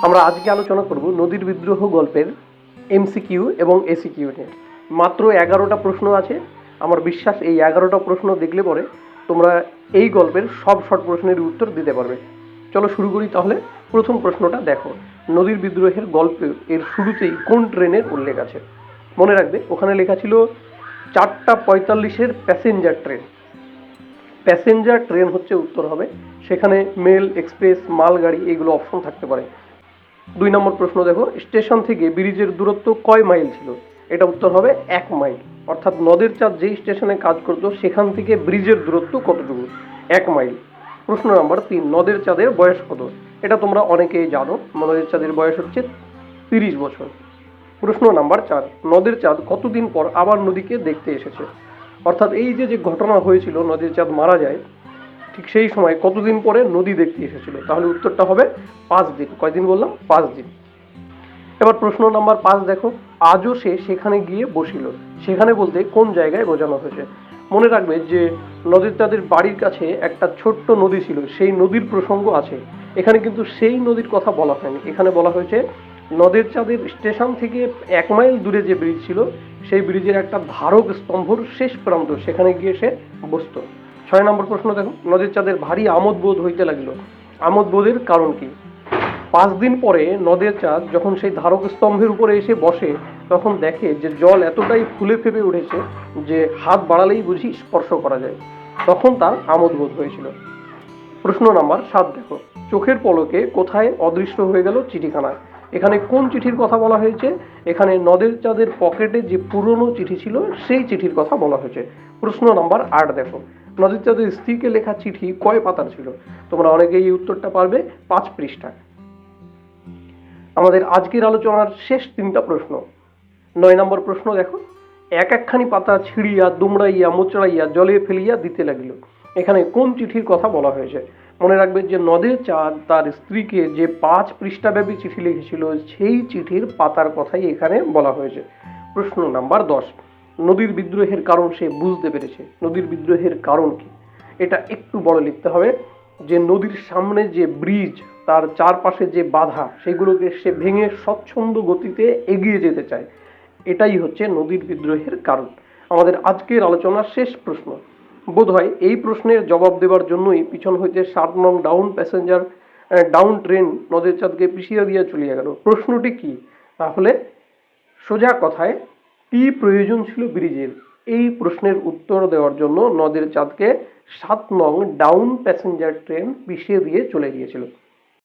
আমরা আজকে আলোচনা করব নদীর বিদ্রোহ গল্পের এমসিকিউ এবং এসিকিউ নিয়ে। মাত্র 11টা প্রশ্ন আছে। আমার বিশ্বাস এই 11টা প্রশ্ন দেখলে পরে তোমরা এই গল্পের সব শর্ট প্রশ্নের উত্তর দিতে পারবে। চলো শুরু করি তাহলে। প্রথম প্রশ্নটা দেখো, নদীর বিদ্রোহের গল্পে এর শুরুতেই কোন ট্রেনের উল্লেখ আছে? মনে রাখবে ওখানে লেখা ছিল 4:45-এর প্যাসেঞ্জার ট্রেন। প্যাসেঞ্জার ট্রেন হচ্ছে উত্তর হবে। সেখানে মেল, এক্সপ্রেস, মালগাড়ি এইগুলো অপশন থাকতে পারে। 2 নম্বর প্রশ্ন দেখো, স্টেশন থেকে ব্রিজের দূরত্ব কয় মাইল ছিল? এটা উত্তর হবে 1 মাইল। অর্থাৎ নদের চাঁদ যেই স্টেশনে কাজ করতো সেখান থেকে ব্রিজের দূরত্ব কতটুকু? 1 মাইল। প্রশ্ন নাম্বার 3, নদের চাঁদের বয়স কত? এটা তোমরা অনেকেই জানো, নদের চাঁদের বয়স হচ্ছে 30 বছর। প্রশ্ন নাম্বার 4, নদের চাঁদ কতদিন পর আবার নদীকে দেখতে এসেছে? অর্থাৎ এই যে ঘটনা হয়েছিল, নদের চাঁদ মারা যায়, ঠিক সেই সময় কতদিন পরে নদী দেখতে এসেছিল? তাহলে উত্তরটা হবে 5 দিন। কয়দিন বললাম? 5 দিন। এবার প্রশ্ন নাম্বার 5 দেখো, আজও সে সেখানে গিয়ে বসিল। সেখানে বলতে কোন জায়গায় বোঝানো হয়েছে? মনে রাখবে যে নদীর তাদের বাড়ির কাছে একটা ছোট্ট নদী ছিল, সেই নদীর প্রসঙ্গ আছে। এখানে কিন্তু সেই নদীর কথা বলা হয়নি, এখানে বলা হয়েছে নদের চাঁদের স্টেশন থেকে 1 মাইল দূরে যে ব্রিজ ছিল সেই ব্রিজের একটা ধারক স্তম্ভর শেষ প্রান্ত, সেখানে গিয়ে সে বসত। 6 নম্বর প্রশ্ন দেখো, নদের চাঁদের ভারী আমোদ বোধ হইতে লাগিল। আমোদ বোধের কারণ কি? 5 দিন পরে নদের চাঁদ যখন সেই ধারক স্তম্ভের উপরে এসে বসে তখন দেখে যে জল এতটাই ফুলে ফেপে উঠেছে যে হাত বাড়ালেই বুঝি স্পর্শ করা যায়। তখন তার আমোদ বোধ হয়েছিল। প্রশ্ন নাম্বার 7 দেখো, চোখের পলকে কোথায় অদৃশ্য হয়ে গেল চিঠিখানা? এখানে কোন চিঠির কথা বলা হয়েছে? এখানে নদের চাঁদের পকেটে যে পুরনো চিঠি ছিল সেই চিঠির কথা বলা হয়েছে। প্রশ্ন নাম্বার 8 দেখো, নদের চাঁদের স্ত্রীকে লেখা চিঠি কয় পাতার ছিল? তোমরা অনেকেই এই উত্তরটা পারবে, 5 পৃষ্ঠা। আমাদের আজকের আলোচনার শেষ 3টা প্রশ্ন। 9 নম্বর প্রশ্ন দেখো, একখানি পাতা ছিঁড়িয়া দুমড়াইয়া মোচড়াইয়া জলে ফেলিয়া দিতে লাগিল। এখানে কোন চিঠির কথা বলা হয়েছে? মনে রাখবেন যে নদের চাঁদ তার স্ত্রীকে যে 5 পৃষ্ঠাব্যাপী চিঠি লিখেছিল সেই চিঠির পাতার কথাই এখানে বলা হয়েছে। প্রশ্ন নাম্বার 10, নদীর বিদ্রোহের কারণ সে বুঝতে পেরেছে। নদীর বিদ্রোহের কারণ কি? এটা একটু বড় লিখতে হবে যে নদীর সামনে যে ব্রিজ, তার চারপাশে যে বাধা, সেগুলোকে সে ভেঙে স্বচ্ছন্দ গতিতে এগিয়ে যেতে চায়। এটাই হচ্ছে নদীর বিদ্রোহের কারণ। আমাদের আজকের আলোচনার শেষ প্রশ্ন। বোধহয় এই প্রশ্নের জবাব দেওয়ার জন্যই পিছন হইতে 7 নং ডাউন ট্রেন নদের চাঁদকে পিছিয়ে দিয়ে চলিয়া গেল। প্রশ্নটি কি? তাহলে সোজা কথায়, কি প্রয়োজন ছিল ব্রিজের? এই প্রশ্নের উত্তর দেওয়ার জন্য নদের চাঁদকে 7 নং ডাউন প্যাসেঞ্জার ট্রেন পিছিয়ে দিয়ে চলে গিয়েছিল।